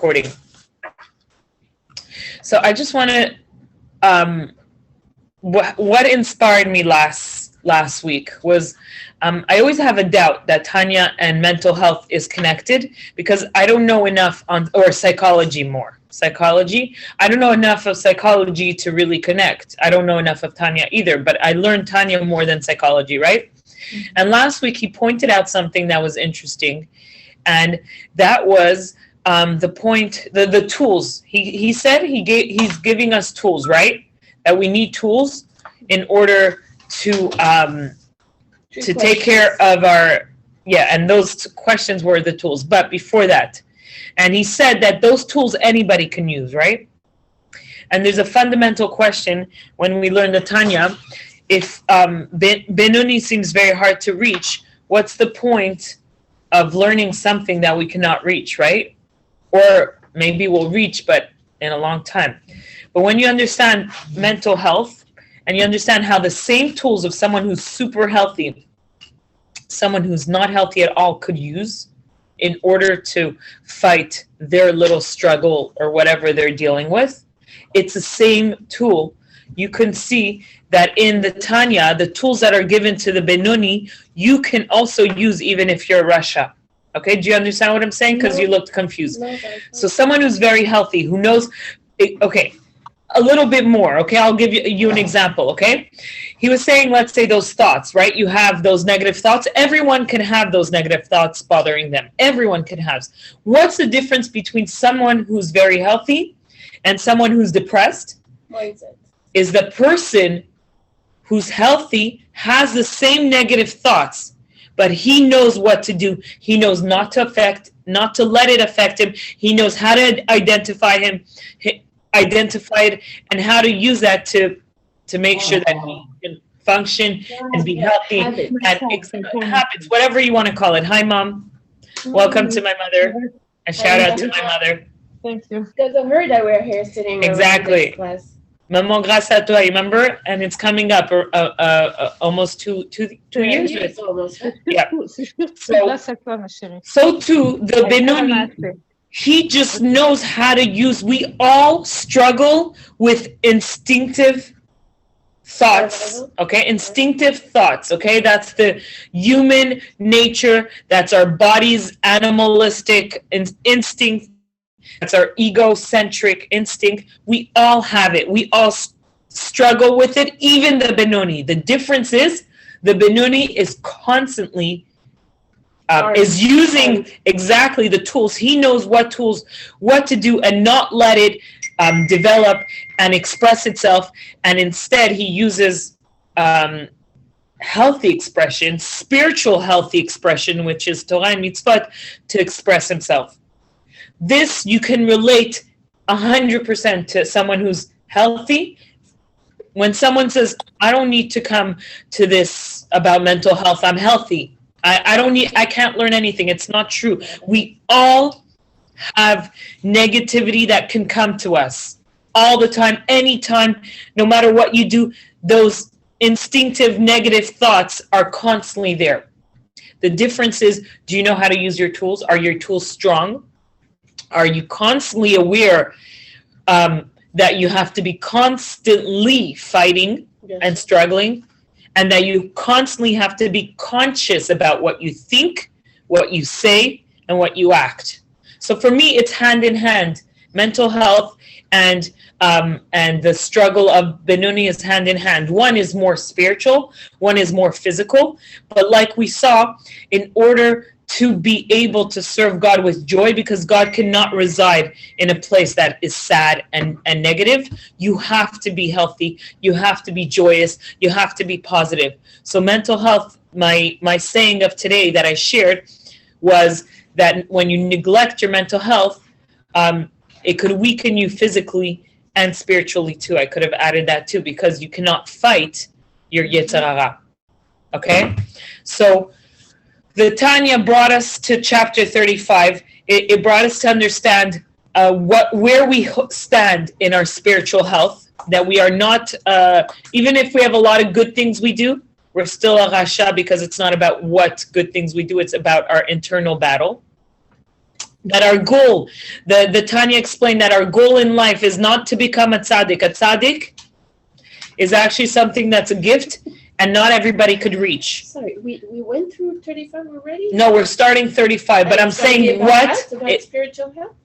recording. So I just want to, what inspired me last week was, I always have a doubt that Tanya and mental health is connected because I don't know enough or psychology more. Psychology. I don't know enough of psychology to really connect. I don't know enough of Tanya either, but I learned Tanya more than psychology, right? Mm-hmm. And last week he pointed out something that was interesting, and that was the point, the tools. He said he's giving us tools, right? That we need tools in order to take care of our, and those questions were the tools. But before that, and he said that those tools anybody can use, right? And there's a fundamental question when we learn the Tanya. If Benoni seems very hard to reach, what's the point of learning something that we cannot reach, right? Or maybe we'll reach, but in a long time. But when you understand mental health, and you understand how the same tools of someone who's super healthy, someone who's not healthy at all could use in order to fight their little struggle or whatever they're dealing with, it's the same tool. You can see that in the Tanya, the tools that are given to the Benoni, you can also use even if you're Russia. Okay, do you understand what I'm saying? Because you looked confused. So someone who's very healthy, who knows, okay, a little bit more, okay? I'll give you an example, okay? He was saying, let's say those thoughts, right? You have those negative thoughts. Everyone can have those negative thoughts bothering them. Everyone can have. What's the difference between someone who's very healthy and someone who's depressed? Mindset. Is the person who's healthy has the same negative thoughts, but he knows what to do. He knows not to let it affect him. He knows how to identify it and how to use that to make sure that he can function and be healthy and habits, whatever you want to call it. Hi, Mom. Welcome to my mother. A shout out to my mother. Thank you. Because of her that we're here sitting. Exactly. Maman, grâce à toi, remember? And it's coming up almost two years. Almost. Yeah. So too, the Benoni, he just knows how to use. We all struggle with instinctive thoughts, okay? Instinctive thoughts, okay? That's the human nature. That's our body's animalistic instinct. That's our egocentric instinct. We all have it. We all struggle with it, even the Benoni. The difference is the Benoni is constantly is using exactly the tools. He knows what to do and not let it develop and express itself. And instead, he uses healthy expression, spiritual healthy expression, which is Torah and Mitzvot, to express himself. This you can relate 100% to someone who's healthy. When someone says, I don't need to come to this about mental health, I'm healthy. I can't learn anything. It's not true. We all have negativity that can come to us all the time, anytime, no matter what you do. Those instinctive negative thoughts are constantly there. The difference is, do you know how to use your tools? Are your tools strong? Are you constantly aware that you have to be constantly fighting and struggling? And that you constantly have to be conscious about what you think, what you say, and what you act. So for me, it's hand in hand. Mental health and the struggle of Benoni is hand in hand. One is more spiritual, one is more physical. But like we saw, in order to be able to serve God with joy, because God cannot reside in a place that is sad and negative, you have to be healthy, you have to be joyous, you have to be positive. So mental health, my saying of today that I shared was that when you neglect your mental health, it could weaken you physically and spiritually too. I could have added that too, because you cannot fight your Yetzer Hara. Okay? So the Tanya brought us to chapter 35. It brought us to understand where we stand in our spiritual health, that we are not, even if we have a lot of good things we do, we're still a rasha, because it's not about what good things we do, it's about our internal battle. That our goal, the Tanya explained that our goal in life is not to become a tzaddik. A tzaddik is actually something that's a gift and not everybody could reach. Sorry, we went through 35 already? No, we're starting 35, but I'm saying what? Spiritual health?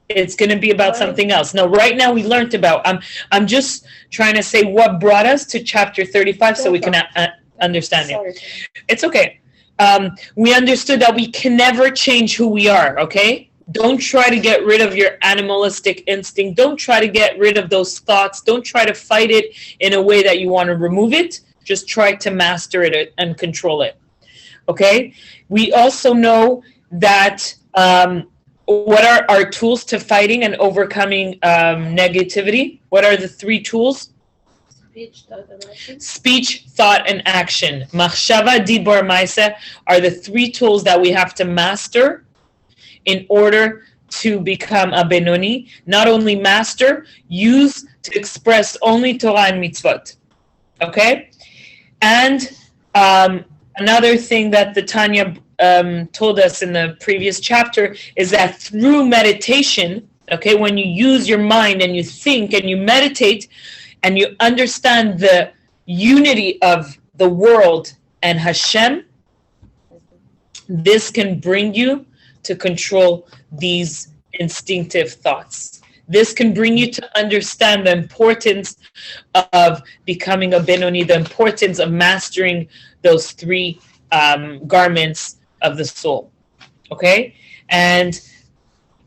It's going to be about something else. No, right now we learned about, I'm just trying to say what brought us to chapter 35 so we can understand it. It's okay. We understood that we can never change who we are, okay? Don't try to get rid of your animalistic instinct. Don't try to get rid of those thoughts. Don't try to fight it in a way that you want to remove it. Just try to master it and control it, okay? We also know that what are our tools to fighting and overcoming negativity? What are the 3 tools? Speech, thought, and action. Machshava, dibur, ma'aseh are the 3 tools that we have to master in order to become a benoni. Not only master, use to express only Torah and mitzvot. Okay? And another thing that the Tanya told us in the previous chapter is that through meditation, okay, when you use your mind and you think and you meditate and you understand the unity of the world and Hashem, this can bring you to control these instinctive thoughts. This can bring you to understand the importance of becoming a Benoni, the importance of mastering those 3 garments of the soul. Okay? And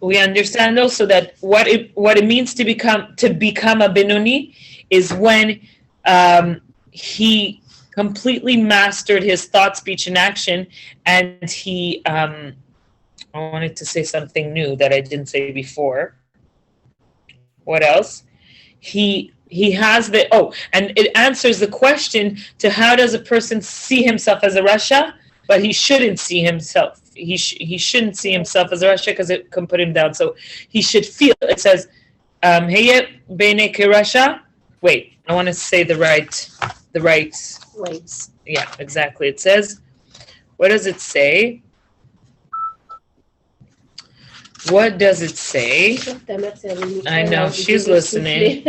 we understand also that what it means to become a Benoni is when he completely mastered his thought, speech, and action, and he I wanted to say something new that I didn't say before. What else? He has and it answers the question to how does a person see himself as a Rasha, but he shouldn't see himself. He shouldn't see himself as a Rasha because it can put him down. So he should feel. It says, "Heye bene kerasha." Wait, I want to say the right Ways. Yeah, exactly. It says, what does it say? What does it say? I know, she's listening.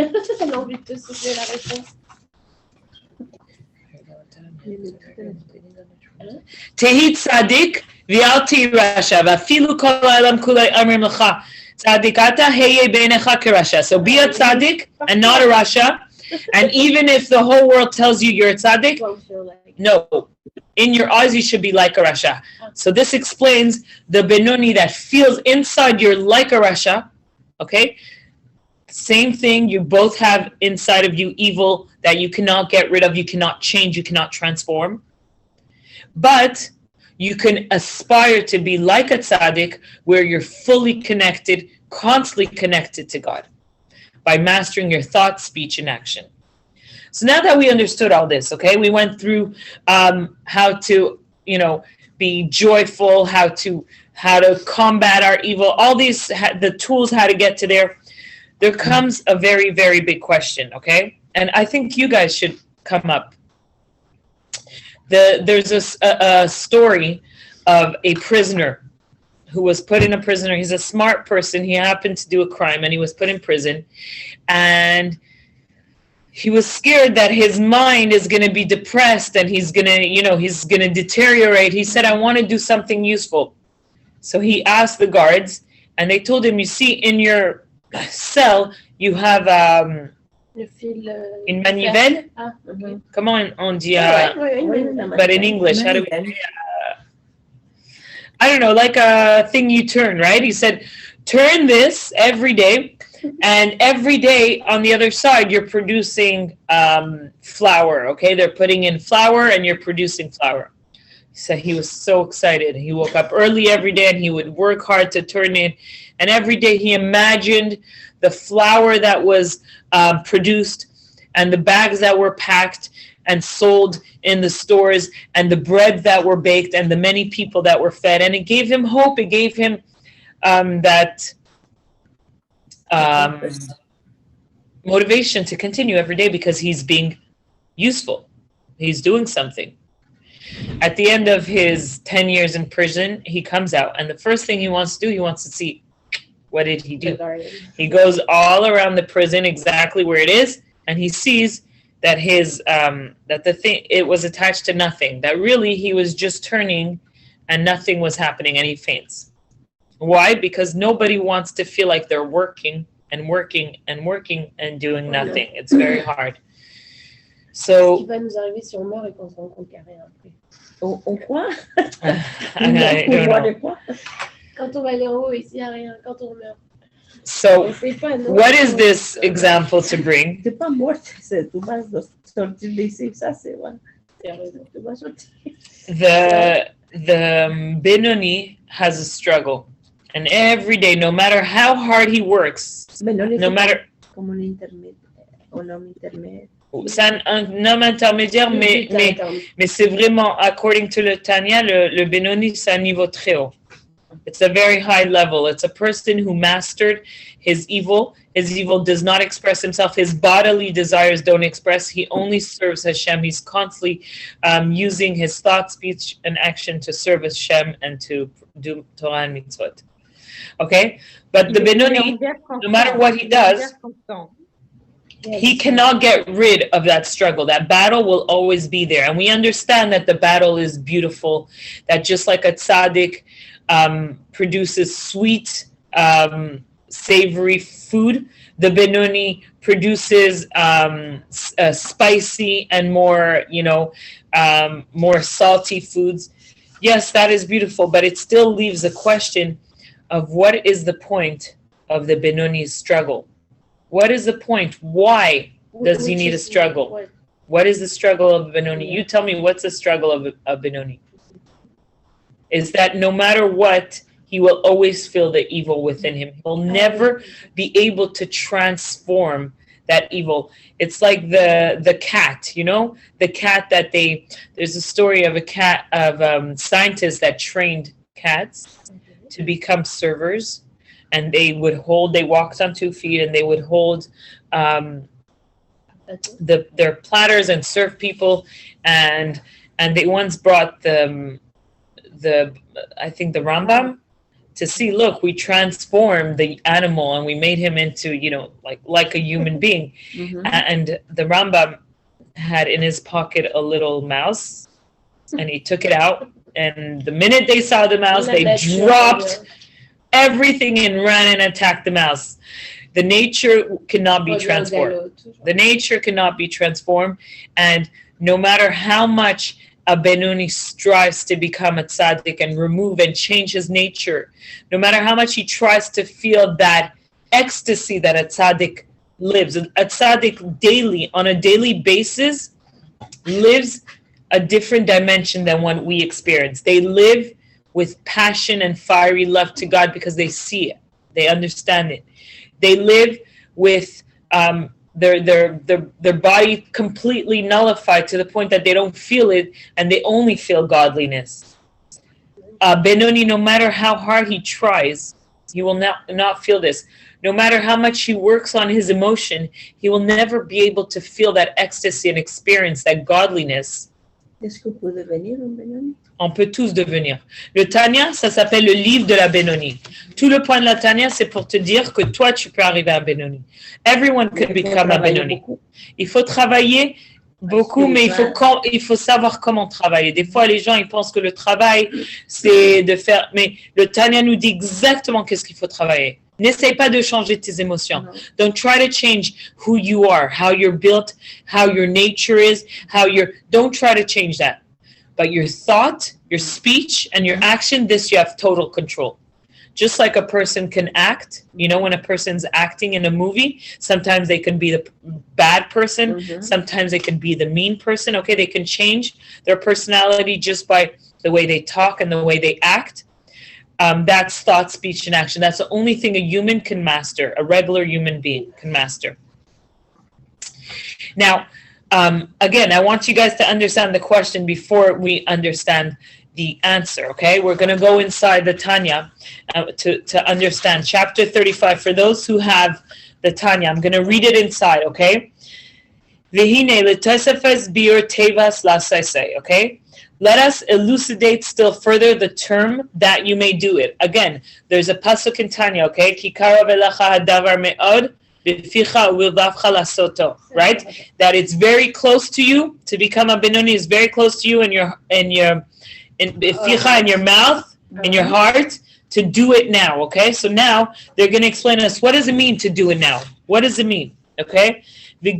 Tehi tzadik v'al tihi rasha v'afilu kol ha'olam kulei omrim lecha tzadik ata heye beinecha kerasha. So be a tzadik and not a rasha. And even if the whole world tells you you're a tzaddik, no, in your eyes you should be like a rasha. So this explains the benoni that feels inside you're like a rasha. Okay, same thing. You both have inside of you evil that you cannot get rid of, you cannot change, you cannot transform. But you can aspire to be like a tzaddik, where you're fully connected, constantly connected to God, by mastering your thoughts, speech, and action. So now that we understood all this, okay, we went through how to, be joyful, how to combat our evil, all these, the tools, how to get to there. There comes a very, very big question, okay? And I think you guys should come up. There's a story of a prisoner who was put in a prisoner. He's a smart person. He happened to do a crime and he was put in prison. And he was scared that his mind is going to be depressed and he's going to deteriorate. He said, I want to do something useful. So he asked the guards and they told him, you see, in your cell, you have une manivelle. Comment on dit? But in English, how do we? I don't know, like a thing you turn, right? He said, turn this every day, and every day on the other side, you're producing flour, okay? They're putting in flour, and you're producing flour. He said he was so excited. He woke up early every day, and he would work hard to turn it. And every day he imagined the flour that was produced and the bags that were packed and sold in the stores and the bread that were baked and the many people that were fed. And it gave him hope. It gave him that motivation to continue every day because he's being useful. He's doing something. At the end of his 10 years in prison, he comes out, and the first thing he wants to do, he wants to see, what did he do? He goes all around the prison, exactly where it is, and he sees that it was attached to nothing, that really he was just turning and nothing was happening, and he faints. Why? Because nobody wants to feel like they're working and working and working and doing nothing. It's very hard. So, Ce qui va nous arriver si on meurt et qu'on se rend compte qu'il n'y a rien après. On quoi? I don't know. Quand on va aller en haut, ici, il n'y a rien. Quand on meurt. So, On sait pas, non? what is this example to bring? T'es pas morte, tu vas sortir d'ici, ça c'est vrai. Tu vas sortir. The Benoni has a struggle, and every day, no matter how hard he works, no matter. Comme un intermédiaire, un homme intermédiaire. C'est un homme intermédiaire, mais c'est vraiment, according to le Tanya, le Benoni, c'est un niveau très haut. It's a very high level. It's a person who mastered his evil. His evil does not express himself. His bodily desires don't express. He only serves Hashem. He's constantly using his thought, speech, and action to serve Hashem and to do Torah and mitzvot. Okay? But the Benoni, no matter what he does, he cannot get rid of that struggle. That battle will always be there. And we understand that the battle is beautiful, that just like a tzaddik produces sweet, savory food, the Benoni produces spicy and more, more salty foods. Yes, that is beautiful, but it still leaves a question of what is the point of the Benoni's struggle? What is the point? Why does he need a struggle? What is the struggle of Benoni? You tell me, what's the struggle of Benoni? Is that no matter what, he will always feel the evil within him. He'll never be able to transform that evil. It's like the cat, the cat that there's a story of a cat, of scientists that trained cats to become servers. And they walked on 2 feet, and they would hold their platters and serve people. And they once brought I think the Rambam to see, look, we transformed the animal and we made him into, like a human being. Mm-hmm. And the Rambam had in his pocket a little mouse, and he took it out. And the minute they saw the mouse, they dropped everything and ran and attacked the mouse. The nature cannot be transformed. The nature cannot be transformed. And no matter how much a Benoni strives to become a tzaddik and remove and change his nature, no matter how much he tries to feel that ecstasy that a tzaddik lives, a tzaddik daily, on a daily basis, lives a different dimension than what we experience. They live with passion and fiery love to God because they see it. They understand it. They live with their body completely nullified to the point that they don't feel it, and they only feel godliness. Benoni, no matter how hard he tries, he will not feel this. No matter how much he works on his emotion, he will never be able to feel that ecstasy and experience that godliness. Est-ce qu'on peut devenir un Benoni? On peut tous devenir. Le Tanya, ça s'appelle le livre de la Benoni. Tout le point de la Tanya, c'est pour te dire que toi, tu peux arriver à Benoni. Everyone can become a Benoni. Il faut travailler beaucoup, mais il faut savoir comment travailler. Des fois, les gens, ils pensent que le travail, c'est de faire... Mais le Tanya nous dit exactement qu'est-ce qu'il faut travailler. N'essaye pas de changer tes émotions. No. Don't try to change who you are, how you're built, how your nature is, don't try to change that. But your thought, your speech, and your action, this you have total control. Just like a person can act, when a person's acting in a movie, sometimes they can be the bad person, mm-hmm. Sometimes they can be the mean person. Okay, they can change their personality just by the way they talk and the way they act. That's thought, speech, and action. That's the only thing a human can master, a regular human being can master. Now, again, I want you guys to understand the question before we understand the answer, okay? We're going to go inside the Tanya to understand. Chapter 35, for those who have the Tanya, I'm going to read it inside, okay? V'hine l'tosefes biur tevas lasaisei, okay? let us elucidate still further the term that you may do it. Again, there's a pasuk in Tanya, okay? Ki karov elecha hadavar me'od, b'ficha u'ilvavcha lasoto, right? That it's very close to you. To become a benoni is very close to you in b'ficha, in your mouth, in your heart, to do it now, okay? So now they're going to explain to us, what does it mean to do it now? What does it mean, okay? Let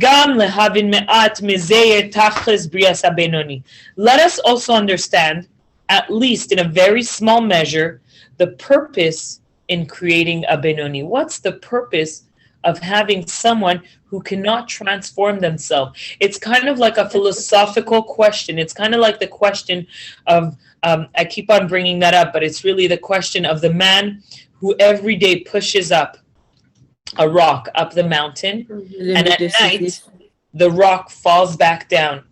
us also understand, at least in a very small measure, the purpose in creating a benoni. What's the purpose of having someone who cannot transform themselves? It's kind of like a philosophical question. It's kind of like the question of, I keep on bringing that up, but it's really the question of the man who every day pushes up a rock up the mountain, and at night the rock falls back down,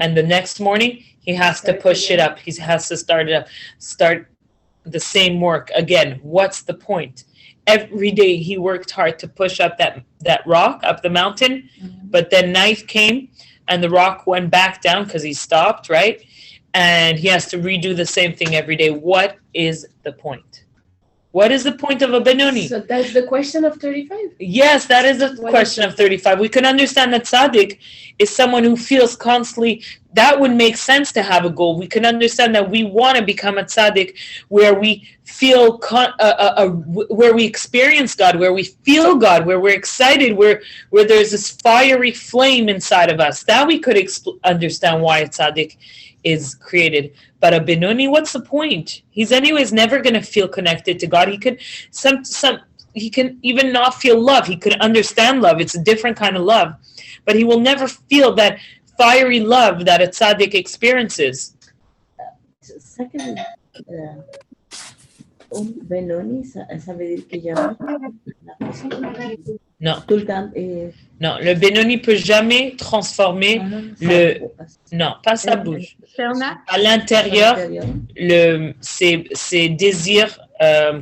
and the next morning he has to push it up. He has to start the same work again. What's the point? Every day he worked hard to push up that rock up the mountain, but then night came and the rock went back down because he stopped, right? And he has to redo the same thing every day. What is the point? What is the point of a benoni? So that's the question of 35? Yes, that is the question of 35. We can understand that tzaddik is someone who feels constantly, that would make sense to have a goal. We can understand that we want to become a tzaddik where we feel, where we experience God, where we feel God, where we're excited, where there's this fiery flame inside of us. That we could understand why a tzaddik is created. But a benoni, what's the point? He's anyways never going to feel connected to God. He could he can even not feel love. He could understand love. It's a different kind of love, but he will never feel that fiery love that a tzaddik experiences. Second, benoni, ça veut dire que jamais Non. Tout le temps. Non, le benoni peut jamais transformer non, pas sa bouche. À l'intérieur, ses désirs,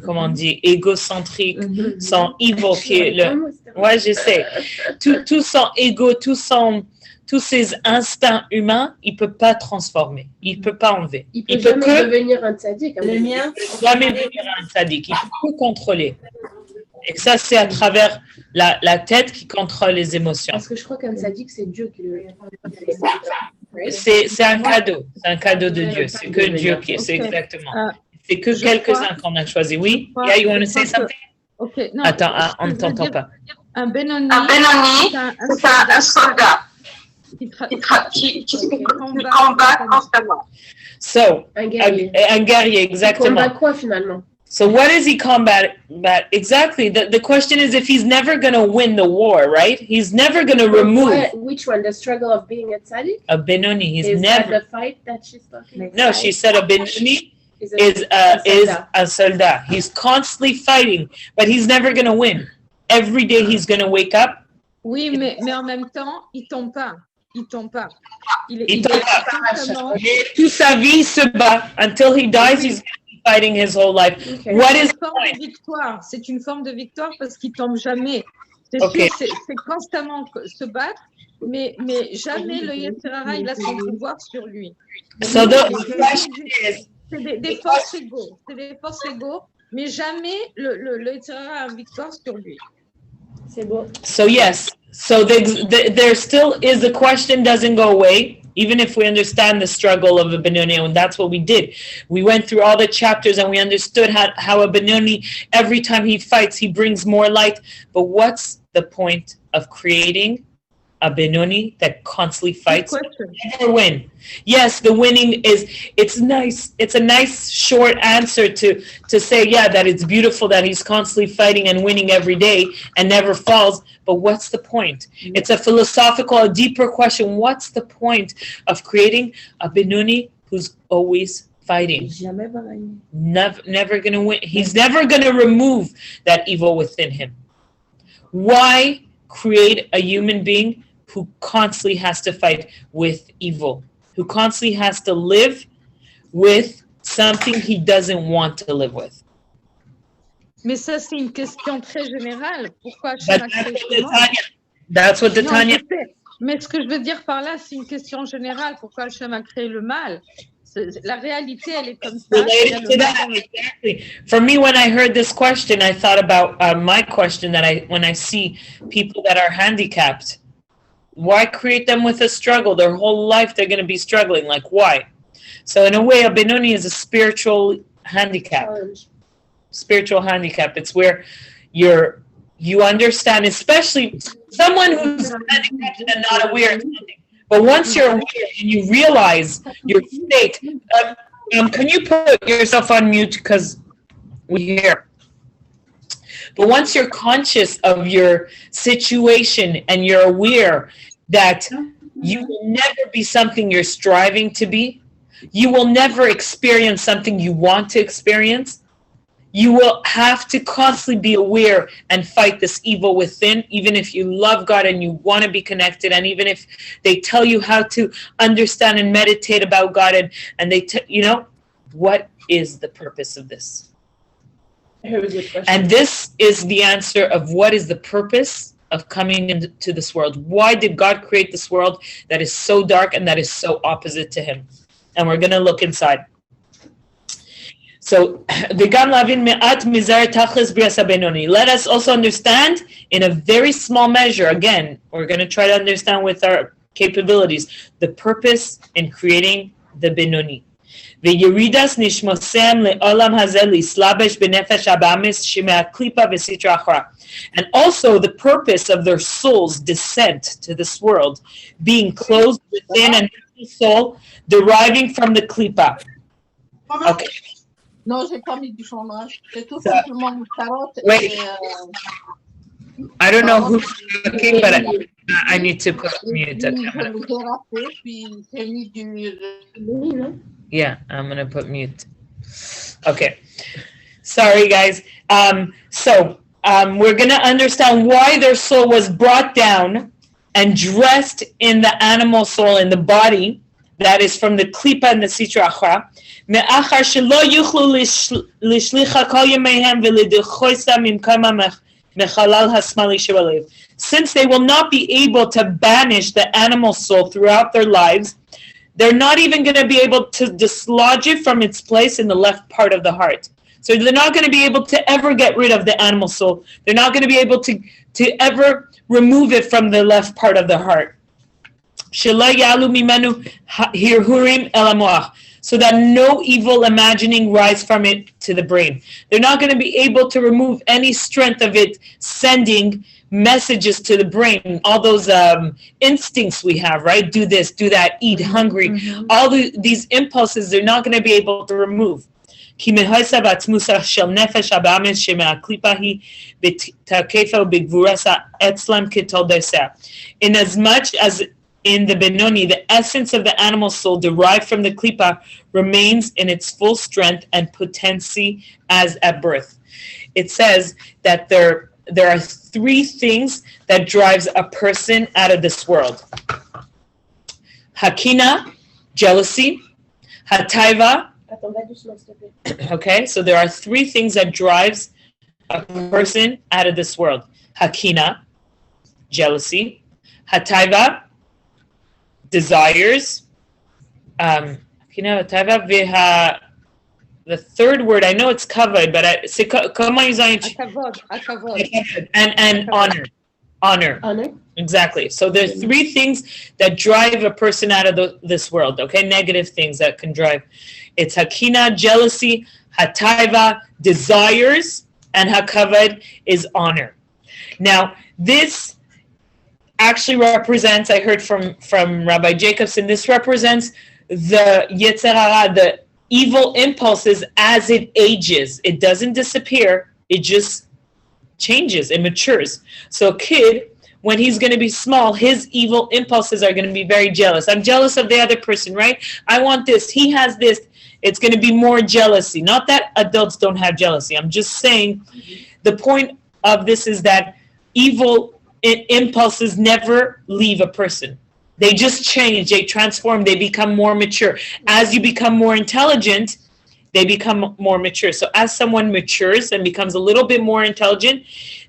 comment on dit, égocentriques, sont évoqués. Ouais, je sais. Tout son ego, tous ses instincts humains, il peut pas transformer. Il peut pas enlever. Il peut jamais devenir un tzaddik. Le mien, jamais devenir un tzaddik. Il peut contrôler. Et ça, c'est à travers la tête qui contrôle les émotions. Parce que je crois qu'un tzaddik, c'est Dieu qui le... C'est un cadeau. C'est un cadeau de Dieu. C'est que Dieu qui... C'est exactement. C'est que quelques-uns qu'on a choisi. Oui? Yeah, you want to say something? Okay, non, attends, on ne t'entend pas. Un benoni, c'est un soldat qui combat constamment. So, un guerrier, exactement. Il combat quoi finalement? So what does he combat? Exactly. The question is if he's never going to win the war, right? He's never going to remove. Which one? The struggle of being a tzaddik? A benoni. He's is never. That the fight that she's talking about? No, she said a benoni is a soldat. He's constantly fighting, but he's never going to win. Every day he's going to wake up. Oui, mais en même temps, il tombe pas. Il tombe pas. Il tombe pas. Toute sa vie, il se bat. Until he dies, he's fighting his whole life. Okay. What is the point? C'est une forme de victoire parce qu'il tombe jamais. C'est sûr, c'est constamment se battre, mais jamais le Yetzirara, il a son pouvoir sur lui. So the question is, c'est des forces égaux. C'est des forces égaux, mais jamais le Yetzirara a une victoire sur lui. C'est beau. So yes, so there still is the question doesn't go away. Even if we understand the struggle of a benoni, and that's what we did. We went through all the chapters and we understood how a benoni, every time he fights, he brings more light. But what's the point of creating a benoni that constantly fights? Never win. Yes, the winning it's nice. It's a nice short answer to say, yeah, that it's beautiful that he's constantly fighting and winning every day and never falls. But what's the point? It's a philosophical, a deeper question. What's the point of creating a benoni who's always fighting? Never going to win. He's never going to remove that evil within him. Why create a human being who constantly has to fight with evil, who constantly has to live with something he doesn't want to live with? Mais ça, c'est une question très générale. Pourquoi Hachem a créé le mal? That's what the Tanya... Mais ce que je veux dire par là, c'est une question générale. Pourquoi Hachem a créé le mal? La réalité, elle est comme ça. Related to that, exactly. For me, when I heard this question, I thought about my question that when I see people that are handicapped, why create them with a struggle? Their whole life they're going to be struggling. Like, why? So in a way, a Benoni is a spiritual handicap. Challenge. Spiritual handicap. It's where you understand, especially someone who's handicapped and not aware of something. But once you're aware and you realize your state, can you put yourself on mute because we hear? But once you're conscious of your situation and you're aware that you will never be something you're striving to be, you will never experience something you want to experience, you will have to constantly be aware and fight this evil within, even if you love God and you want to be connected, and even if they tell you how to understand and meditate about God, and they what is the purpose of this? Here is a good question. And this is the answer of what is the purpose of coming into this world. Why did God create this world that is so dark and that is so opposite to him? And we're going to look inside. So, let us also understand in a very small measure, again, we're going to try to understand with our capabilities, the purpose in creating the Benoni. And also the purpose of their soul's descent to this world, being closed within a soul deriving from the klipa. Okay. Non, j'ai pas mis du fromage. C'est tout simplement une carotte. Wait. I don't know who's talking, but I need to put mute. Yeah, I'm going to put mute. Okay. Sorry, guys. We're going to understand why their soul was brought down and dressed in the animal soul, in the body, that is from the klipa and the sitra achra. Since they will not be able to banish the animal soul throughout their lives, they're not even going to be able to dislodge it from its place in the left part of the heart. So they're not going to be able to ever get rid of the animal soul. They're not going to be able to ever remove it from the left part of the heart. So that no evil imagining rise from it to the brain. They're not going to be able to remove any strength of it sending messages to the brain, all those instincts we have, right? Do this, do that, eat, hungry. Mm-hmm. All these impulses, they're not going to be able to remove. In as much as in the Benoni, the essence of the animal soul derived from the klipa remains in its full strength and potency as at birth. It says that there are three things that drives a person out of this world. Hakina, jealousy. Hataiva. Okay, so there are three things that drives a person out of this world. Hakina, jealousy. Hataiva, desires. The third word, I know it's covered, but and honor. Honor. Exactly. So there are three things that drive a person out of this world, okay? Negative things that can drive. It's hakina, jealousy, hataiva, desires, and hakavad is honor. Now, this actually represents, I heard from Rabbi Jacobson, this represents the Yetzer Hara, the evil impulses as it ages. It doesn't disappear, it just changes, it matures. So a kid, when he's going to be small, his evil impulses are going to be very jealous. I'm jealous of the other person, right? I want this, he has this. It's going to be more jealousy. Not that adults don't have jealousy. I'm just saying the point of this is that evil impulses never leave a person. They just change, they transform, they become more mature. As you become more intelligent, they become more mature. So as someone matures and becomes a little bit more intelligent,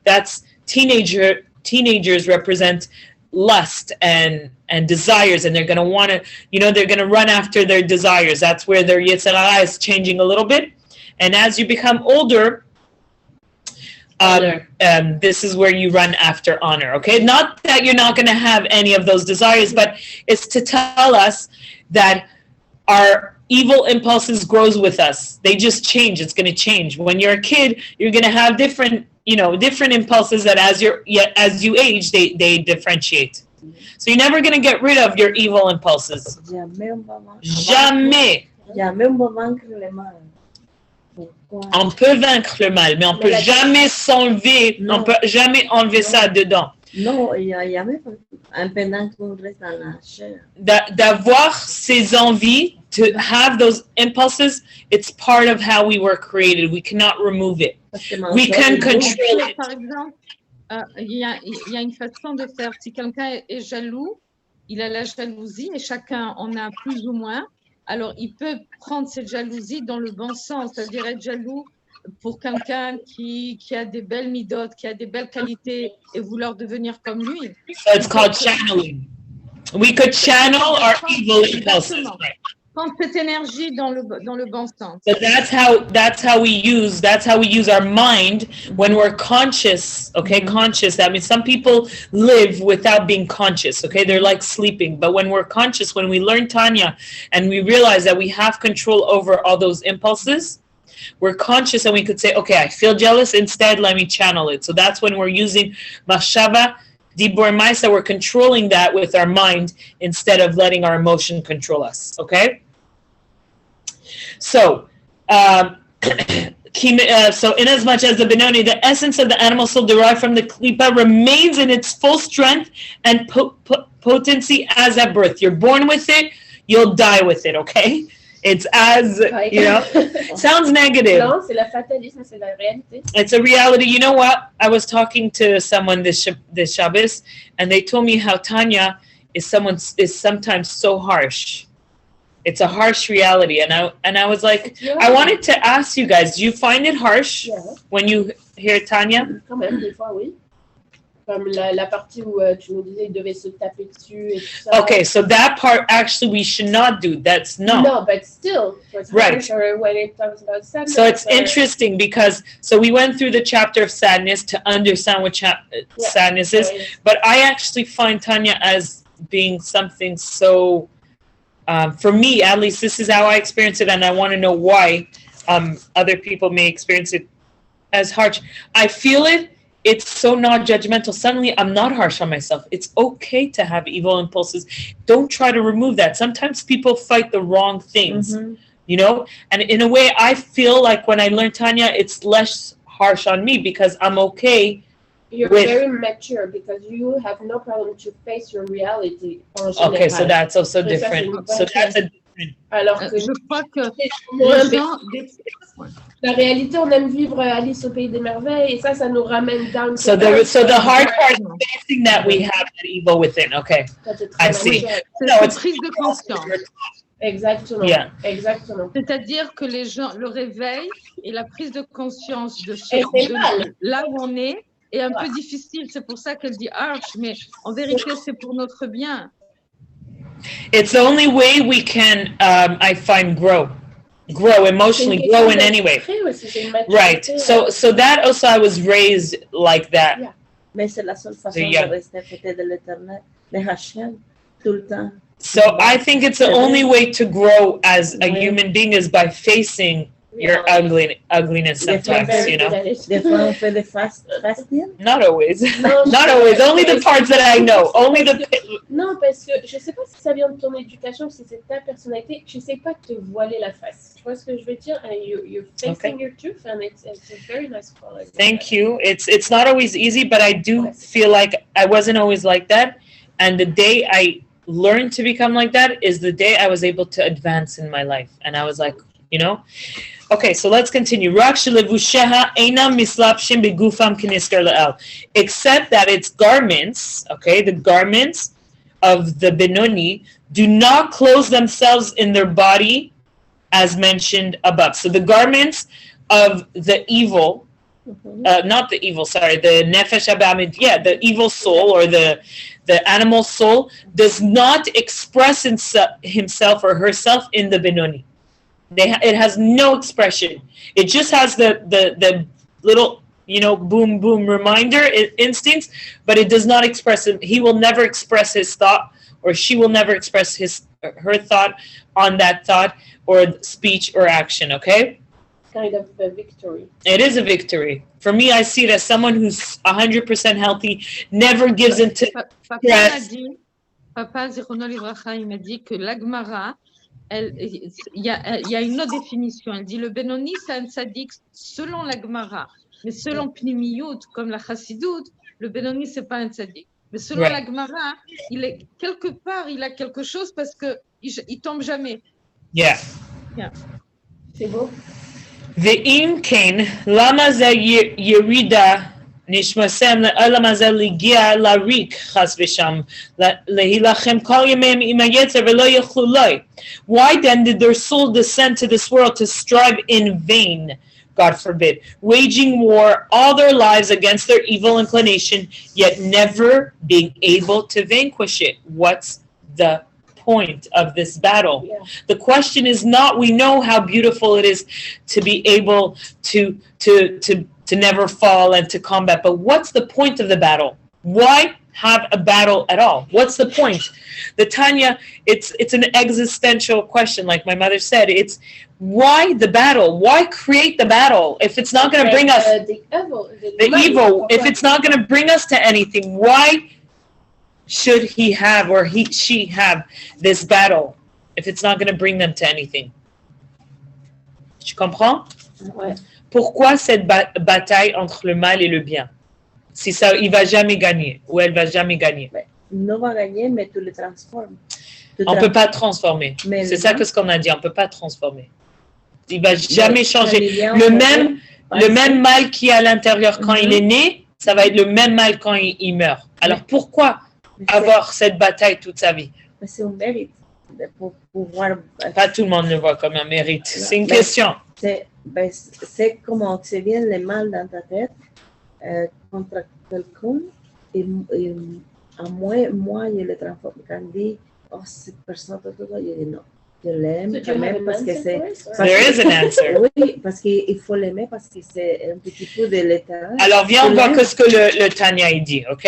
that's teenagers represent lust and desires, and they're going to want to, they're going to run after their desires. That's where their Yetzer Hara is changing a little bit. And as you become older, this is where you run after honor. Okay, not that you're not going to have any of those desires, but it's to tell us that our evil impulses grows with us. They just change. It's going to change. When you're a kid, you're going to have different impulses that as you age, they differentiate. So you're never going to get rid of your evil impulses. Jamais. On peut vaincre le mal, mais on peut jamais jamais enlever ça dedans. Non, il y a même un pendant qu'on reste dans la chair. D'avoir ces envies, to have those impulses, it's part of how we were created. We cannot remove it. We can control it. Par exemple, il y a une façon de faire. Si quelqu'un est jaloux, il a la jalousie et chacun en a plus ou moins. Alors, il peut prendre cette jalousie dans le bon sens, c'est-à-dire être jaloux pour quelqu'un qui a des belles midotes, qui a des belles qualités et vouloir devenir comme lui. So it's called channeling. We could channel our evil impulses. Prendre cette énergie dans le bon sens. So that's how we use our mind when we're conscious. Okay, conscious. That means some people live without being conscious. Okay, they're like sleeping. But when we're conscious, when we learn Tanya and we realize that we have control over all those impulses, we're conscious and we could say, okay, I feel jealous. Instead, let me channel it. So that's when we're using Machshava Dibur Maisa. We're controlling that with our mind instead of letting our emotion control us. Okay. So, so inasmuch as the Benoni, the essence of the animal soul derived from the Klipa, remains in its full strength and potency as at birth. You're born with it, you'll die with it, okay? It's as, sounds negative. Non, c'est la fatalisme, c'est la réalité. It's a reality. You know what? I was talking to someone this Shabbos, and they told me how Tanya is sometimes so harsh. It's a harsh reality, and I was like, I wanted to ask you guys, do you find it harsh when you hear Tanya? Quand même, des fois, oui. Comme la partie où tu nous disais, il devait se taper dessus et tout ça. Okay, so that part actually we should not do. That's no. No, but still, it's right. Or when it talks about sadness. So it's interesting because we went through the chapter of sadness to understand what sadness is, but I actually find Tanya as being something so. For me, at least, this is how I experience it, and I want to know why other people may experience it as harsh. I feel it. It's so not judgmental. Suddenly, I'm not harsh on myself. It's okay to have evil impulses. Don't try to remove that. Sometimes people fight the wrong things, And in a way, I feel like when I learn Tanya, it's less harsh on me because I'm okay. You're very mature because you have no problem to face your reality. Okay, so that's also different. So that's a different. Alors que Je crois que la réalité, on aime vivre Alice au pays des merveilles et ça nous ramène down. So the hard part is facing that we have that evil within. Okay, I see. No, it's prise de conscience. Exactement. Yeah. Exactement. C'est-à-dire que les gens, le réveil et la prise de conscience de là où on est un peu difficile. C'est pour ça qu'elle dit harsh, mais en vérité, c'est pour notre bien. It's the only way we can, I find, grow emotionally, grow in any way. Right. So that also, I was raised like that. Yeah. Mais c'est la seule façon de rester à côté de l'Éternel, de Hachem, tout le temps. So I think it's the only way to grow as a human being is by facing your ugliness sometimes, Des fois, on fait des fasting. Not always. Not always. Only the parts that I know. Only the. Non, parce que je sais pas si ça vient de ton éducation, si c'est ta personnalité. Je sais pas te voiler la face. Tu vois ce que je veux dire? And you're facing your truth, and it's a very nice quality. Thank you. It's not always easy, but I do feel like I wasn't always like that, and the day I learned to become like that is the day I was able to advance in my life, and I was like, Okay, so let's continue. Except that its garments, okay, the garments of the Benoni do not close themselves in their body as mentioned above. So the garments of the evil, not the evil, sorry, the Nefesh Abamid, the evil soul or the the animal soul, does not express himself or herself in the Benoni. It has no expression. It just has the little, boom, boom reminder instincts, but it does not express it. He will never express his thought, or she will never express her thought on that thought or speech or action, okay? Kind of a victory. It is a victory. For me, I see it as someone who's 100% healthy, never gives into stress. Papa, Zichrono Livracha, il m'a dit que l'Agmara, il y a une autre définition. Elle dit le Benoni, c'est un tzaddik selon l'Agmara. Mais selon Pnimiyut, comme la Chassidout, le Benoni, c'est pas un tzaddik. Mais selon l'Agmara, quelque part, il a quelque chose parce qu'il tombe jamais. Yeah. C'est beau. Ve'im ken, lama ze yerida nishmasem le'alama ze ligia larik chas v'sham lehilachem kol yemem im hayetzer ve'lo yechlu loi. Why then did their soul descend to this world to strive in vain, God forbid, waging war all their lives against their evil inclination, yet never being able to vanquish it? What's the point of this battle? Yeah. The question is not, we know how beautiful it is to be able to never fall and to combat, but what's the point of the battle? Why have a battle at all? What's the point? The Tanya, it's an existential question, like my mother said. It's why the battle? Why create the battle if it's not going to bring us the evil? If it's not going to bring us to anything, why should he have or she have this battle if it's not going to bring them to anything? Tu comprends? Ouais. Pourquoi cette bataille entre le mal et le bien? Si ça, il va jamais gagner ou elle va jamais gagner. Il ne va gagner, mais tu le transformes. On peut pas transformer. Mais c'est ça que ce qu'on a dit. On peut pas transformer. Il va jamais changer. Le même mal qui est à l'intérieur quand il est né, ça va être le même mal quand il meurt. Alors pourquoi avoir cette bataille toute sa vie? Mais c'est un mérite pour pouvoir. Pas tout le monde le voit comme un mérite. C'est une question. C'est comment tu viens le mal dans ta tête contre quelqu'un et à moi, je le transforme. Quand je dis, oh, cette personne, je dis non. Je l'aime quand même parce que c'est. There is an answer. Oui, parce qu'il faut l'aimer parce que c'est un petit peu de l'état. Alors, viens, on voit ce que le Tanya il dit, ok?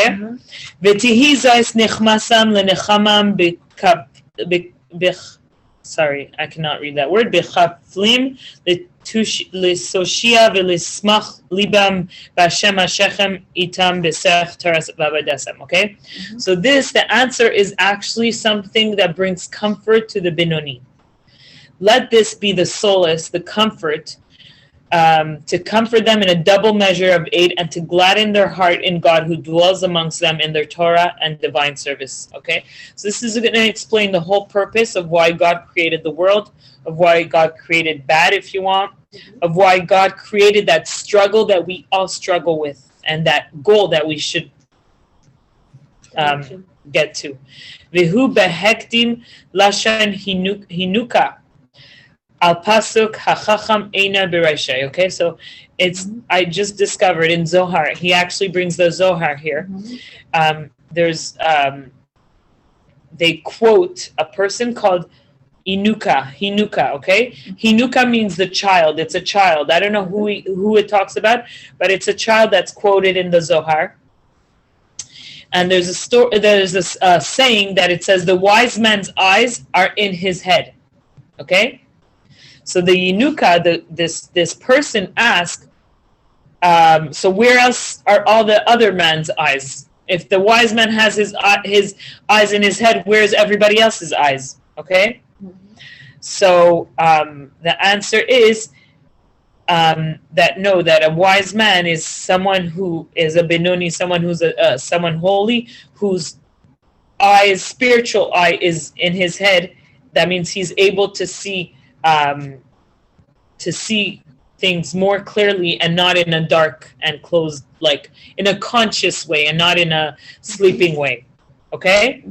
V'tihi zayis nechmasam lenechamam sorry, I cannot read that word. Bechaflim lesoshia v'lismach libam b'Hashem Hashechem itam b'serach taras v'avadasam. Okay, so the answer is actually something that brings comfort to the Benoni. Let this be the solace, the comfort, to comfort them in a double measure of aid and to gladden their heart in God who dwells amongst them in their Torah and divine service. Okay, so this is going to explain the whole purpose of why God created the world, of why God created bad, if you want, of why God created that struggle that we all struggle with and that goal that we should get to. Vihu behektim lashan hinuka. Al pasuk hachacham eina b'reishay. Okay, so I just discovered in Zohar. He actually brings the Zohar here. They quote a person called Hinuka. Okay, Hinuka means the child. It's a child. I don't know who it talks about, but it's a child that's quoted in the Zohar. And there's a story. There's this saying that it says the wise man's eyes are in his head. Okay. So the Yinuka, this person asked, so where else are all the other man's eyes? If the wise man has his eyes in his head, where's everybody else's eyes? Okay? So the answer is that a wise man is someone who is a Benoni, someone who's someone holy, whose spiritual eye is in his head. That means he's able to see things more clearly and not in a dark and closed, like in a conscious way and not in a sleeping way. Okay?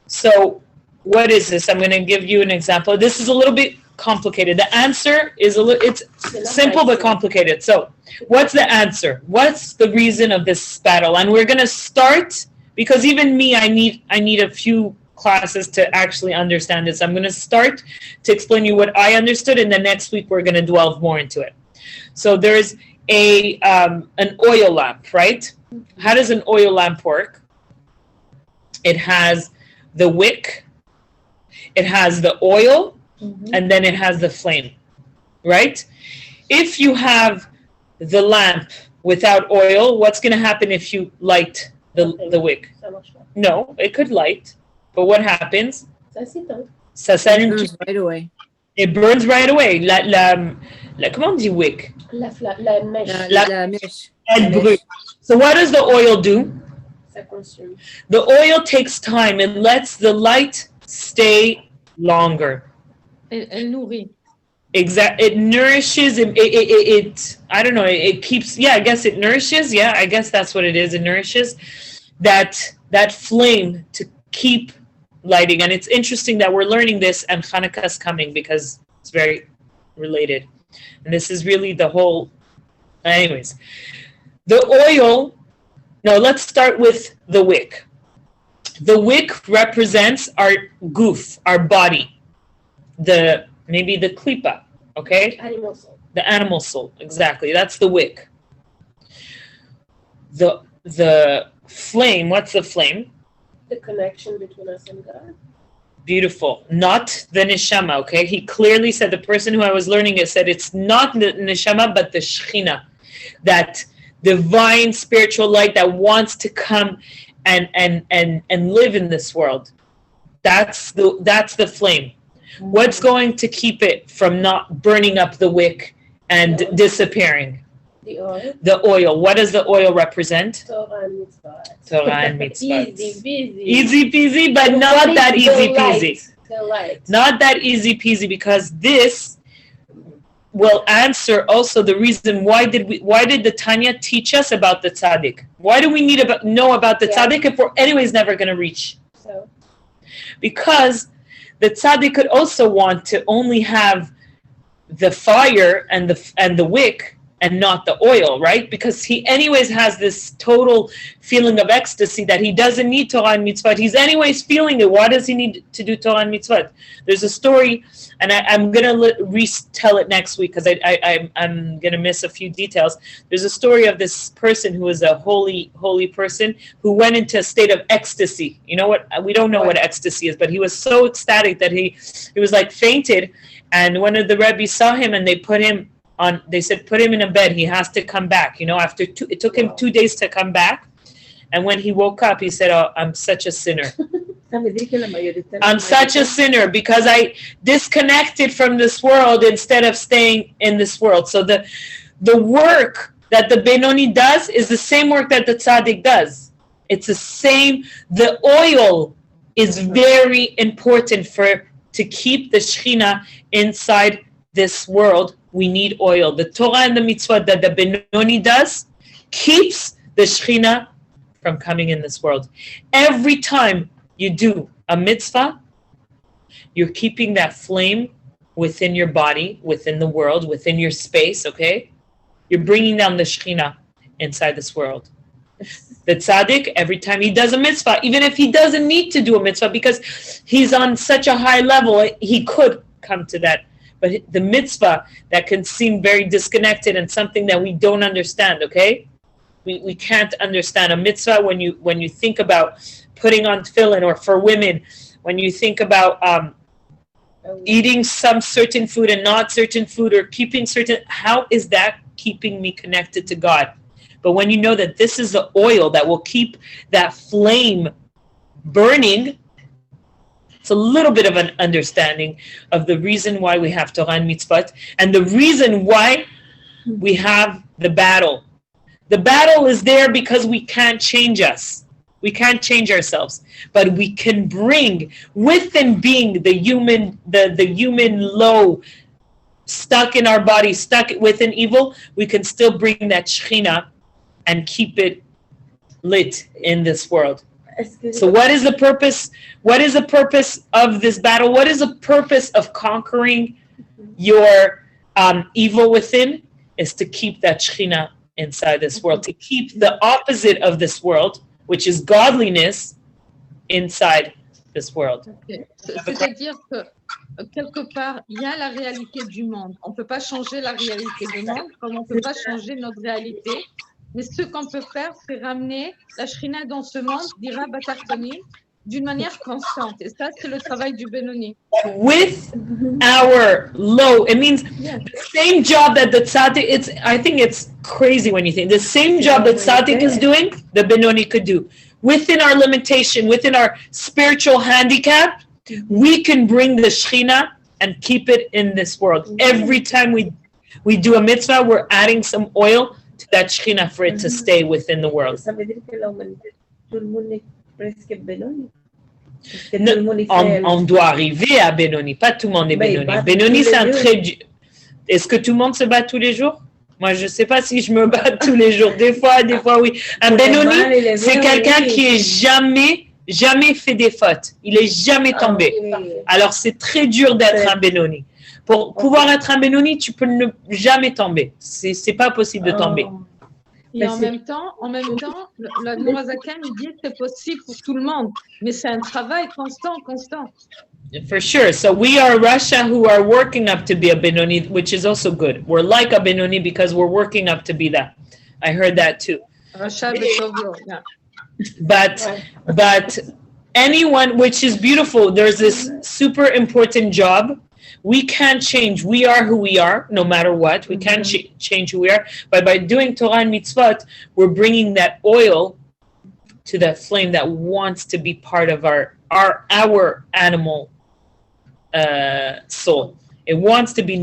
So what is this? I'm going to give you an example. This is a little bit complicated. The answer is it's simple but complicated. So what's the answer? What's the reason of this battle? And we're going to start because even me, I need a few classes to actually understand this. I'm going to start to explain you what I understood, and then next week we're going to delve more into it. So there's an oil lamp, right? How does an oil lamp work? It has the wick, it has the oil, and then it has the flame, right? If you have the lamp without oil, what's going to happen if you light the wick? No, it could light, but what happens? Ça s'allume burns right away. It burns right away. Comment on dit wick? La mèche. La mèche. Elle brûle. So what does the oil do? Ça consume. The oil takes time. It lets the light stay longer. Elle nourrit. It nourishes. It I don't know. It keeps. Yeah, I guess it nourishes. Yeah, I guess that's what it is. It nourishes that flame to keep lighting. And it's interesting that we're learning this, and Hanukkah is coming because it's very related. And this is really the whole. Anyways, the oil. No, let's start with the wick. The wick represents our goof, our body. Maybe the klipa, okay? Animal soul. The animal soul, exactly. That's the wick. The flame, what's the flame? The connection between us and God. Beautiful. Not the neshama, okay? He clearly said, the person who I was learning it said, it's not the neshama, but the shechina. That divine spiritual light that wants to come and live in this world. That's the flame. What's going to keep it from not burning up the wick and disappearing? The oil. The oil. What does the oil represent? Torah and mitzvot. Torah and mitzvot. Easy peasy. Easy peasy, but not that easy peasy. The light. Not that easy peasy, because this will answer also the reason why did the Tanya teach us about the tzaddik? Why do we need to know about the tzaddik if we're anyways never going to reach? So. Because the tzaddik could also want to only have the fire and the wick and not the oil, right? Because he anyways has this total feeling of ecstasy that he doesn't need Torah and mitzvot. He's anyways feeling it. Why does he need to do Torah and mitzvot? There's a story, and I'm going to retell it next week because I'm going to miss a few details. There's a story of this person who was a holy person who went into a state of ecstasy. You know what? We don't know what ecstasy is, but he was so ecstatic that he was like fainted, and one of the rabbis saw him and they said, put him in a bed. He has to come back. You know, it took him 2 days to come back. And when he woke up, he said, oh, I'm such a sinner. I'm such a sinner because I disconnected from this world instead of staying in this world. So the work that the Benoni does is the same work that the tzaddik does. It's the same. The oil is very important to keep the Shekhinah inside this world. We need oil. The Torah and the mitzvah that the Benoni does keeps the Shekhinah from coming in this world. Every time you do a mitzvah, you're keeping that flame within your body, within the world, within your space, okay? You're bringing down the Shekhinah inside this world. The tzaddik, every time he does a mitzvah, even if he doesn't need to do a mitzvah because he's on such a high level, he could come to that. But the mitzvah that can seem very disconnected and something that we don't understand, okay? We can't understand a mitzvah when you think about putting on tefillin, or for women, when you think about eating some certain food and not certain food, or keeping certain, how is that keeping me connected to God? But when you know that this is the oil that will keep that flame burning, it's a little bit of an understanding of the reason why we have Torah and mitzvot, and the reason why we have the battle. The battle is there because we can't change us. We can't change ourselves, but we can bring within being the human low, stuck in our body, stuck within evil. We can still bring that Shekhinah and keep it lit in this world. So what is the purpose? What is the purpose of this battle? What is the purpose of conquering your evil within? Is to keep that Shekhinah inside this world, to keep the opposite of this world, which is godliness, inside this world. Okay. C'est-à-dire que quelque part, il y a la réalité du monde. On ne peut pas changer la réalité du monde, comme on ne peut pas changer notre réalité. Mais ce qu'on peut faire, c'est ramener la Shrina dans ce monde, dira Batartonim, d'une manière constante. Et ça, c'est le travail du Benoni. With our low, it means the same job that the tzaddik, I think it's crazy when you think, the same job that tzaddik is doing, the Benoni could do. Within our limitation, within our spiritual handicap, we can bring the Shekhinah and keep it in this world. Every time we do a mitzvah, we're adding some oil to that Shekhinah for it to stay within the world. Ça veut dire que la humanité, tout le monde est presque Benoni. On doit arriver à Benoni, pas tout le monde est Benoni. Benoni, c'est un très... Est-ce que tout le monde se bat tous les jours? Moi, je ne sais pas si je me bats tous les jours. Des fois, oui. Un Benoni, c'est quelqu'un qui est jamais fait des fautes. Il est jamais tombé. Alors, c'est très dur d'être un Benoni. Pour pouvoir être un Benoni, tu peux ne jamais tomber. C'est pas possible de tomber. Et en même temps, la Nourazakan, il dit que c'est possible pour tout le monde. Mais c'est un travail constant. For sure. So we are Russia who are working up to be a Benoni, which is also good. We're like a Benoni because we're working up to be that. I heard that too. Russia, yeah. But anyone, which is beautiful, there's this super important job. We can't change. We are who we are, no matter what. We can't change who we are. But by doing Torah and mitzvot, we're bringing that oil to that flame that wants to be part of our animal soul. It wants to be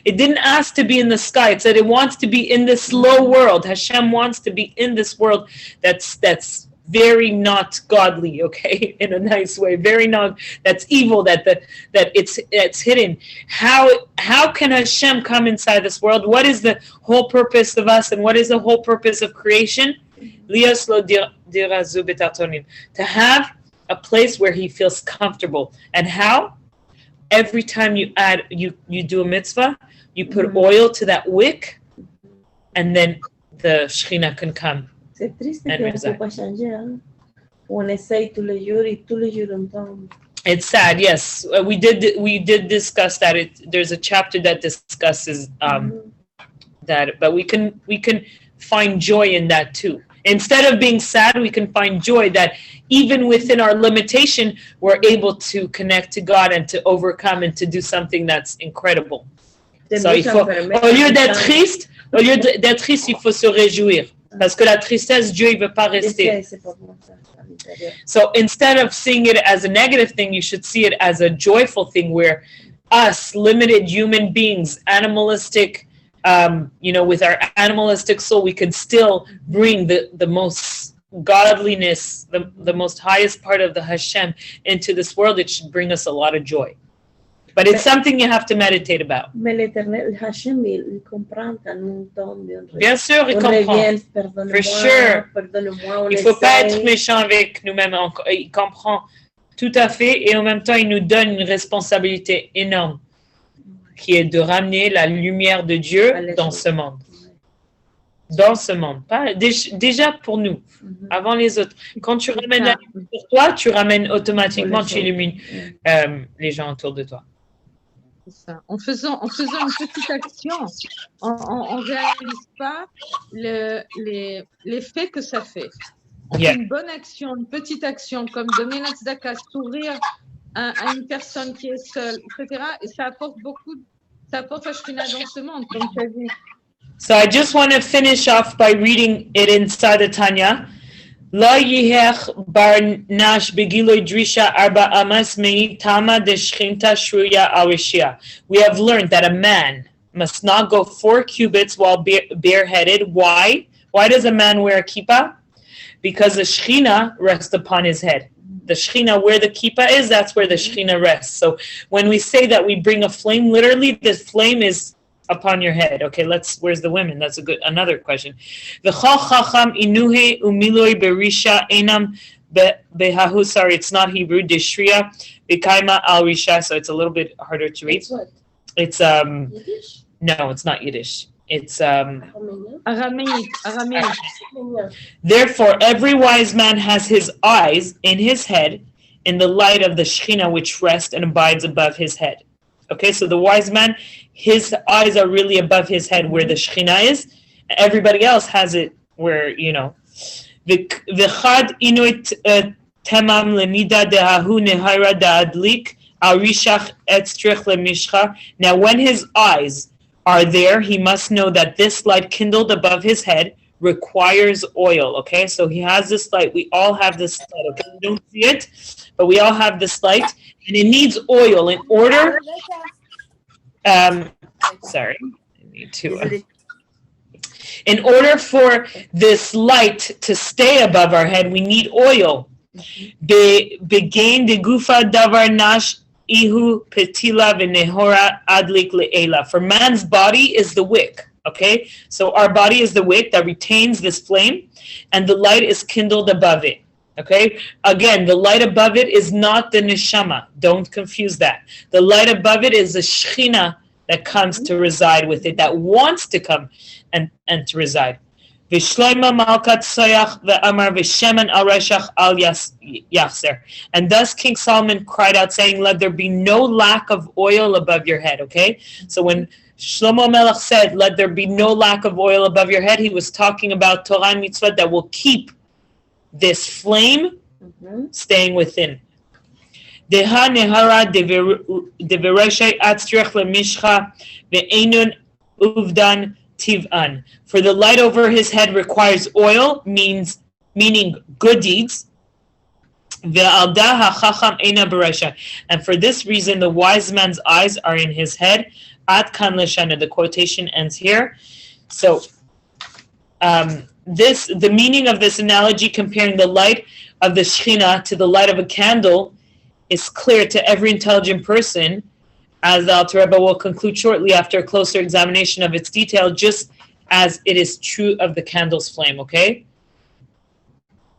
it didn't ask to be in the sky. It said it wants to be in this low world. Hashem wants to be in this world that's very not godly, okay, in a nice way. Very not, that's evil, that it's hidden. How can Hashem come inside this world? What is the whole purpose of us, and what is the whole purpose of creation? To have a place where he feels comfortable. And how? Every time you do a mitzvah, you put oil to that wick, and then the Shekhinah can come. C'est triste qu'on ne peut pas changer. Hein? On essaye tous les jours et tous les jours on tombe. It's sad, yes. We did discuss that. There's a chapter that discusses that, but we can find joy in that too. Instead of being sad, we can find joy that even within our limitation, we're able to connect to God and to overcome and to do something that's incredible. So au lieu d'être triste, il faut se réjouir. Parce que la tristesse, Dieu, il veut pas rester. So instead of seeing it as a negative thing, you should see it as a joyful thing where us, limited human beings, animalistic, with our animalistic soul, we can still bring the most godliness, the most highest part of the Hashem into this world. It should bring us a lot of joy. But it's something you have to meditate about. Mais l'Éternel, Hashem, il comprend quand nous tombons. Bien sûr, il comprend. For sure. Il ne faut pas être méchant avec nous-mêmes. Il comprend tout à fait, et en même temps, il nous donne une responsabilité énorme, qui est de ramener la lumière de Dieu dans ce monde. Dans ce monde. Pas, déjà pour nous, avant les autres. Quand tu ramènes la lumière pour toi, tu ramènes automatiquement, tu illumines les gens autour de toi. Ça. En faisant une petite action, on ne réalise pas l'effet que ça fait. On fait une bonne action, une petite action, comme donner la tzedaka, sourire à une personne qui est seule, etc. Et ça apporte la Shekhinah dans ce monde, comme tu as dit. So I just want to finish off by reading it inside the Tanya. La yihech bar nash begiloi drisha arba amas mei tama de shchinta shruya awishia. We have learned that a man must not go 4 cubits while bareheaded. Why? Why does a man wear a kippah? Because the Shekhinah rests upon his head. The Shekhinah, where the kippah is, that's where the Shekhinah rests. So when we say that we bring a flame, literally the flame is upon your head. Okay, where's the women? That's another question. Sorry, it's not Hebrew. Deshriya bekaima al risha, so it's a little bit harder to read. It's what? It's Yiddish? No, it's not Yiddish. It's Araméique. Therefore, every wise man has his eyes in his head in the light of the Shekhinah which rests and abides above his head. Okay, so the wise man, his eyes are really above his head where the Shekhinah is. Everybody else has it where, V'chad inuit temam lemida dehahu nehara da'adlik arishach etztrich lemishcha. Now, when his eyes are there, he must know that this light kindled above his head requires oil. Okay, so he has this light. We all have this light. Okay, we don't see it, but we all have this light, and it needs oil in order. Sorry, I need to. In order for this light to stay above our head, we need oil. Begain de gufa davar nash ihu petila v'nehora adlik le'ela. For man's body is the wick. Okay, so our body is the wick that retains this flame, and the light is kindled above it. Okay, again, the light above it is not the neshama. Don't confuse that. The light above it is the Shekhinah that comes to reside with it, that wants to come and to reside. V'shloima malkat soyach ve'amar v'shemen al reshach al yachzer. And thus King Solomon cried out, saying, let there be no lack of oil above your head. Okay, so when Shlomo Melech said, let there be no lack of oil above your head, he was talking about Torah and mitzvot that will keep this flame staying within. Deha nehara devereshay atzrich lemishcha ve'enun uvdan tiv'an. For the light over his head requires oil, meaning good deeds. Ve'alda hachacham eina beresha. And for this reason, the wise man's eyes are in his head. At kan leshana. The quotation ends here. So, the meaning of this analogy, comparing the light of the Shekhinah to the light of a candle, is clear to every intelligent person, as the Alter Rebbe will conclude shortly after a closer examination of its detail, just as it is true of the candle's flame. Okay,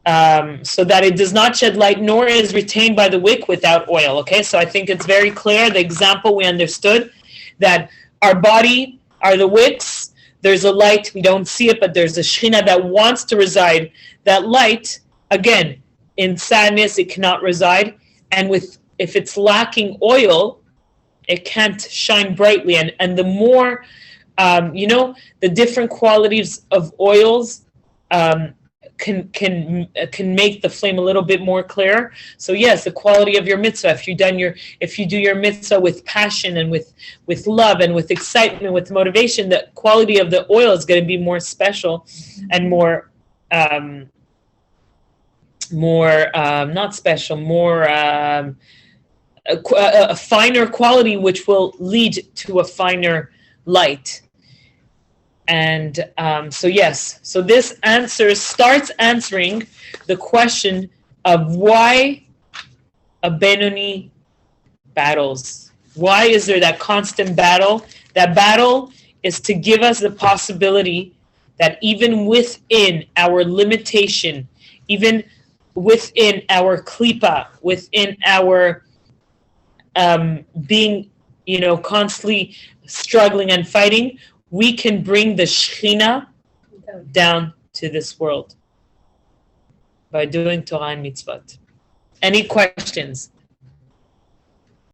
so that it does not shed light, nor is retained by the wick without oil. Okay, so I think it's very clear. The example we understood that our body are the wicks. There's a light, we don't see it, but there's a Shekhinah that wants to reside. That light, again, in sadness, it cannot reside. And if it's lacking oil, it can't shine brightly. And the more, the different qualities of oils can make the flame a little bit more clear. So yes, the quality of your mitzvah. If you do your mitzvah with passion and with love and with excitement, with motivation, the quality of the oil is going to be more special and more not special, more a finer quality, which will lead to a finer light. And so this answer starts answering the question of why a Benoni battles. Why is there that constant battle? That battle is to give us the possibility that even within our limitation, even within our klipa, within our being, constantly struggling and fighting, we can bring the Shekhinah down to this world by doing Torah and mitzvot. Any questions?